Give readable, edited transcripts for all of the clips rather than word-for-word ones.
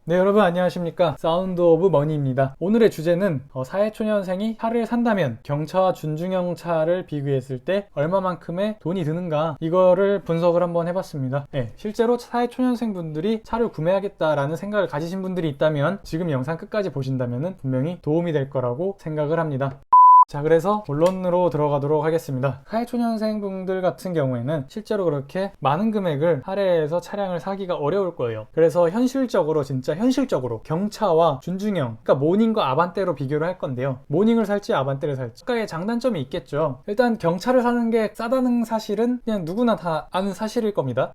네, 여러분 안녕하십니까. 사운드 오브 머니입니다. 오늘의 주제는 사회초년생이 차를 산다면 경차와 준중형 차를 비교했을 때 얼마만큼의 돈이 드는가, 이거를 분석을 한번 해봤습니다. 네, 실제로 사회초년생 분들이 차를 구매하겠다라는 생각을 가지신 분들이 있다면 지금 영상 끝까지 보신다면 분명히 도움이 될 거라고 생각을 합니다. 자, 그래서 본론으로 들어가도록 하겠습니다. 사회초년생 분들 같은 경우에는 실제로 그렇게 많은 금액을 할애해서 차량을 사기가 어려울 거예요. 그래서 진짜 현실적으로 경차와 준중형, 그러니까 모닝과 아반떼로 비교를 할 건데요. 모닝을 살지 아반떼를 살지, 각각의 장단점이 있겠죠. 일단 경차를 사는 게 싸다는 사실은 그냥 누구나 다 아는 사실일 겁니다.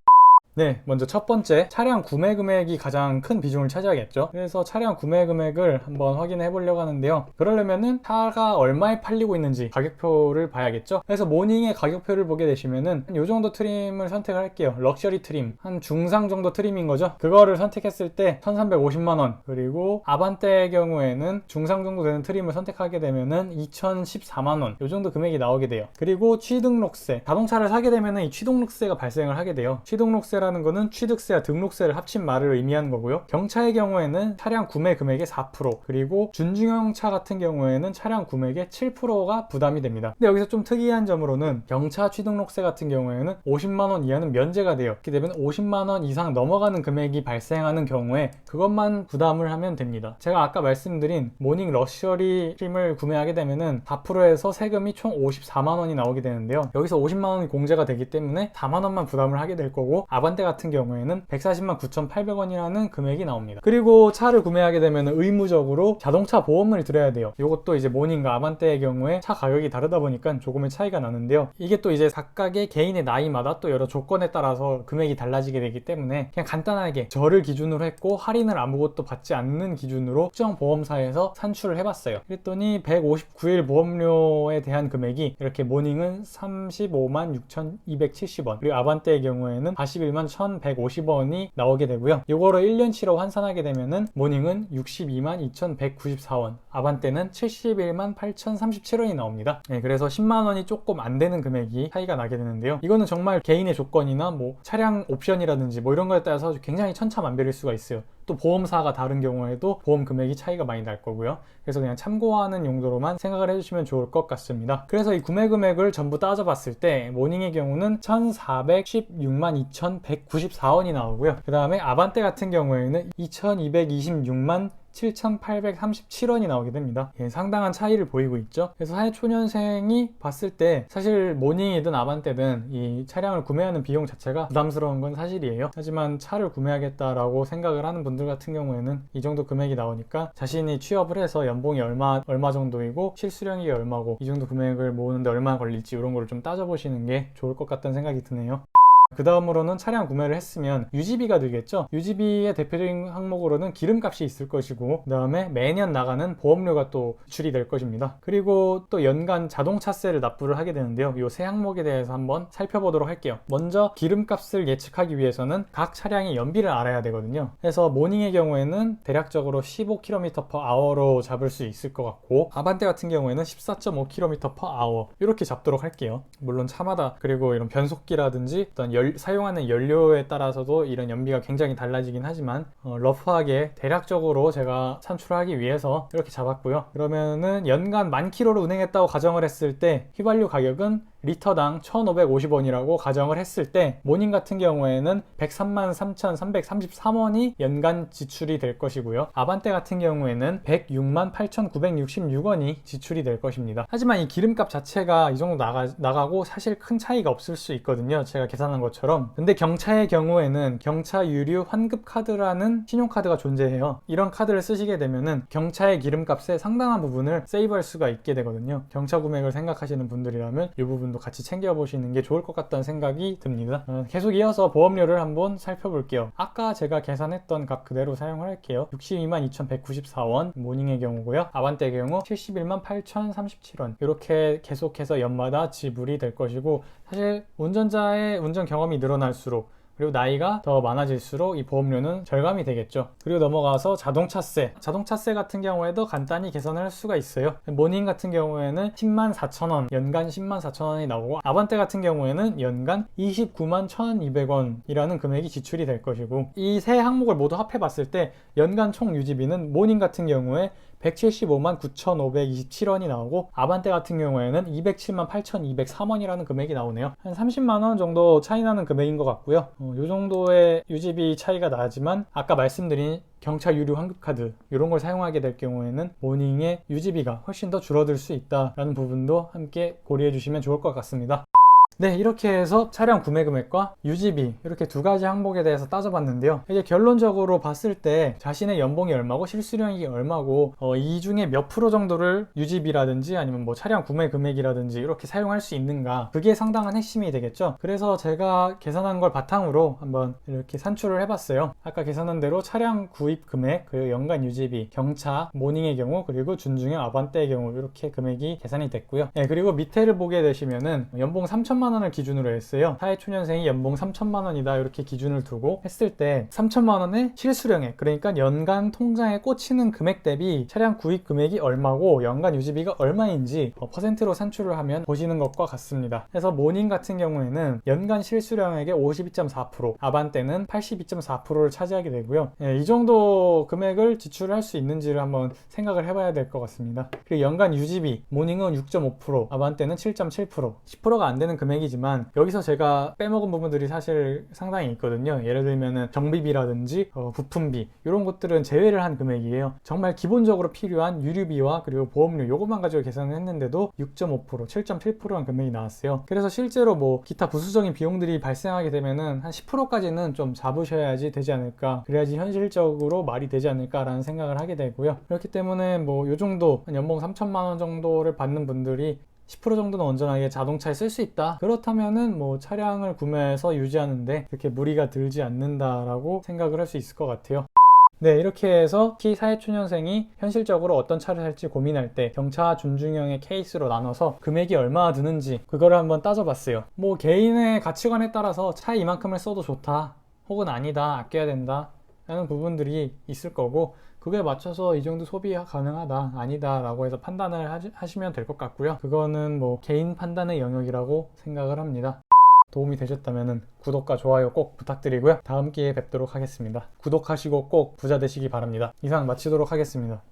네, 먼저 첫 번째, 차량 구매 금액이 가장 큰 비중을 차지하겠죠. 그래서 차량 구매 금액을 한번 확인해 보려고 하는데요. 그러려면은 차가 얼마에 팔리고 있는지 가격표를 봐야겠죠. 그래서 모닝의 가격표를 보게 되시면은 이 정도 트림을 선택할게요. 럭셔리 트림, 한 중상 정도 트림인 거죠. 그거를 선택했을 때 1350만 원, 그리고 아반떼의 경우에는 중상 정도 되는 트림을 선택하게 되면은 2014만 원, 이 정도 금액이 나오게 돼요. 그리고 취등록세, 자동차를 사게 되면은 이 취등록세가 발생을 하게 돼요. 취등록세 라는 거는 취득세와 등록세를 합친 말을 의미하는 거고요. 경차의 경우에는 차량 구매 금액의 4%, 그리고 준중형 차 같은 경우에는 차량 구매액의 7%가 부담이 됩니다. 근데 여기서 좀 특이한 점으로는 경차 취등록세 같은 경우에는 50만 원 이하는 면제가 돼요. 이렇게 되면 50만 원 이상 넘어가는 금액이 발생하는 경우에 그것만 부담을 하면 됩니다. 제가 아까 말씀드린 모닝 럭셔리 트림을 구매하게 되면은 4%에서 세금이 총 54만 원이 나오게 되는데요. 여기서 50만 원이 공제가 되기 때문에 4만 원만 부담을 하게 될 거고, 아반떼 같은 경우에는 140만 9,800원이라는 금액이 나옵니다. 그리고 차를 구매하게 되면 의무적으로 자동차 보험을 들어야 돼요. 이것도 이제 모닝과 아반떼의 경우에 차 가격이 다르다 보니까 조금의 차이가 나는데요. 이게 또 이제 각각의 개인의 나이마다 또 여러 조건에 따라서 금액이 달라지게 되기 때문에 그냥 간단하게 저를 기준으로 했고 할인을 아무것도 받지 않는 기준으로 특정 보험사에서 산출을 해봤어요. 그랬더니 159일 보험료에 대한 금액이 이렇게 모닝은 35만 6,270원, 그리고 아반떼의 경우에는 41만 1,150원이 나오게 되고요. 이거를 1년치로 환산하게 되면은 모닝은 62만 2,194원, 아반떼는 71만 8,037원이 나옵니다. 네, 그래서 10만 원이 조금 안 되는 금액이 차이가 나게 되는데요. 이거는 정말 개인의 조건이나 뭐 차량 옵션이라든지 뭐 이런 거에 따라서 굉장히 천차만별일 수가 있어요. 또 보험사가 다른 경우에도 보험 금액이 차이가 많이 날 거고요. 그래서 그냥 참고하는 용도로만 생각을 해주시면 좋을 것 같습니다. 그래서 이 구매 금액을 전부 따져봤을 때 모닝의 경우는 1,416만 2,194원이 나오고요. 그 다음에 아반떼 같은 경우에는 2,226만 7,837원이 나오게 됩니다. 예, 상당한 차이를 보이고 있죠. 그래서 사회초년생이 봤을 때 사실 모닝이든 아반떼든 이 차량을 구매하는 비용 자체가 부담스러운 건 사실이에요. 하지만 차를 구매하겠다라고 생각을 하는 분들 같은 경우에는 이 정도 금액이 나오니까 자신이 취업을 해서 연봉이 얼마 정도이고 실수령이 얼마고 이 정도 금액을 모으는데 얼마나 걸릴지 이런 거를 좀 따져보시는 게 좋을 것 같다는 생각이 드네요. 그 다음으로는 차량 구매를 했으면 유지비가 들겠죠. 유지비의 대표적인 항목으로는 기름값이 있을 것이고, 그 다음에 매년 나가는 보험료가 또 지출이 될 것입니다. 그리고 또 연간 자동차세를 납부를 하게 되는데요. 이 세 항목에 대해서 한번 살펴보도록 할게요. 먼저 기름값을 예측하기 위해서는 각 차량의 연비를 알아야 되거든요. 그래서 모닝의 경우에는 대략적으로15km/h로 잡을 수 있을 것 같고, 아반떼 같은 경우에는 14.5km/h 이렇게 잡도록 할게요. 물론 차마다, 그리고 이런 변속기라든지 어떤 사용하는 연료에 따라서도 이런 연비가 굉장히 달라지긴 하지만 러프하게 대략적으로 제가 산출하기 위해서 이렇게 잡았고요. 그러면은 연간 10,000km를 운행했다고 가정을 했을 때 휘발유 가격은 리터당 1,550원이라고 가정을 했을 때 모닝 같은 경우에는 103만 3,333원이 연간 지출이 될 것이고요. 아반떼 같은 경우에는 106만 8,966원이 지출이 될 것입니다. 하지만 이 기름값 자체가 이 정도 나가고 사실 큰 차이가 없을 수 있거든요. 제가 계산한 것처럼. 근데 경차의 경우에는 경차 유류 환급 카드라는 신용카드가 존재해요. 이런 카드를 쓰시게 되면은 경차의 기름값의 상당한 부분을 세이브할 수가 있게 되거든요. 경차 구매액을 생각하시는 분들이라면 이 부분도 같이 챙겨보시는 게 좋을 것 같다는 생각이 듭니다. 계속 이어서 보험료를 한번 살펴볼게요. 아까 제가 계산했던 값 그대로 사용을 할게요. 62만 2,194원 모닝의 경우고요. 아반떼의 경우 71만 8,037원 이렇게 계속해서 연마다 지불이 될 것이고, 사실 운전자의 운전 경험이 늘어날수록 그리고 나이가 더 많아질수록 이 보험료는 절감이 되겠죠. 그리고 넘어가서 자동차세. 자동차세 같은 경우에도 간단히 계산을 할 수가 있어요. 모닝 같은 경우에는 10만 4천 원, 연간 10만 4천 원이 나오고, 아반떼 같은 경우에는 연간 29만 1,200원이라는 금액이 지출이 될 것이고, 이 세 항목을 모두 합해 봤을 때 연간 총 유지비는 모닝 같은 경우에 175만 9,527원이 나오고, 아반떼 같은 경우에는 207만 8,203원이라는 금액이 나오네요. 한 30만원 정도 차이 나는 금액인 것 같고요. 이 정도의 유지비 차이가 나지만 아까 말씀드린 경차 유료 환급카드 이런 걸 사용하게 될 경우에는 모닝의 유지비가 훨씬 더 줄어들 수 있다라는 부분도 함께 고려해 주시면 좋을 것 같습니다. 네, 이렇게 해서 차량 구매 금액과 유지비 이렇게 두 가지 항목에 대해서 따져봤는데요. 이제 결론적으로 봤을 때 자신의 연봉이 얼마고 실수령이 얼마고 이 중에 몇 프로 정도를 유지비라든지 아니면 뭐 차량 구매 금액이라든지 이렇게 사용할 수 있는가, 그게 상당한 핵심이 되겠죠. 그래서 제가 계산한 걸 바탕으로 한번 이렇게 산출을 해봤어요. 아까 계산한 대로 차량 구입 금액, 그리고 연간 유지비, 경차, 모닝의 경우, 그리고 준중형 아반떼의 경우 이렇게 금액이 계산이 됐고요. 네, 그리고 밑에를 보게 되시면은 연봉 3천만 원을 기준으로 했어요. 사회초년생이 연봉 3천만 원이다 이렇게 기준을 두고 했을 때 3천만 원의 실수령액, 그러니까 연간 통장에 꽂히는 금액 대비 차량 구입 금액이 얼마고 연간 유지비가 얼마인지 퍼센트로 산출을 하면 보시는 것과 같습니다. 그래서 모닝 같은 경우에는 연간 실수령액의 52.4%, 아반떼는 82.4%를 차지하게 되고요. 이 정도 금액을 지출할 수 있는지를 한번 생각을 해봐야 될 것 같습니다. 그리고 연간 유지비, 모닝은 6.5%, 아반떼는 7.7%, 10%가 안 되는 금액이지만 여기서 제가 빼먹은 부분들이 사실 상당히 있거든요. 예를 들면은 정비비라든지 부품비 이런 것들은 제외를 한 금액이에요. 정말 기본적으로 필요한 유류비와 그리고 보험료 요것만 가지고 계산을 했는데도 6.5%, 7.7%한 금액이 나왔어요. 그래서 실제로 뭐 기타 부수적인 비용들이 발생하게 되면은 한 10%까지는 좀 잡으셔야지 되지 않을까, 그래야지 현실적으로 말이 되지 않을까라는 생각을 하게 되고요. 그렇기 때문에 뭐 요 정도 연봉 3천만 원 정도를 받는 분들이 10% 정도는 온전하게 자동차에 쓸 수 있다, 그렇다면은 뭐 차량을 구매해서 유지하는데 그렇게 무리가 들지 않는다라고 생각을 할 수 있을 것 같아요. 네, 이렇게 해서 특히 사회초년생이 현실적으로 어떤 차를 살지 고민할 때 경차 준중형의 케이스로 나눠서 금액이 얼마나 드는지 그거를 한번 따져봤어요. 뭐 개인의 가치관에 따라서 차 이만큼을 써도 좋다, 혹은 아니다, 아껴야 된다 라는 부분들이 있을 거고, 그거에 맞춰서 이 정도 소비가 가능하다, 아니다 라고 해서 판단을 하시면 될 것 같고요. 그거는 뭐 개인 판단의 영역이라고 생각을 합니다. 도움이 되셨다면 구독과 좋아요 꼭 부탁드리고요. 다음 기회에 뵙도록 하겠습니다. 구독하시고 꼭 부자 되시기 바랍니다. 이상 마치도록 하겠습니다.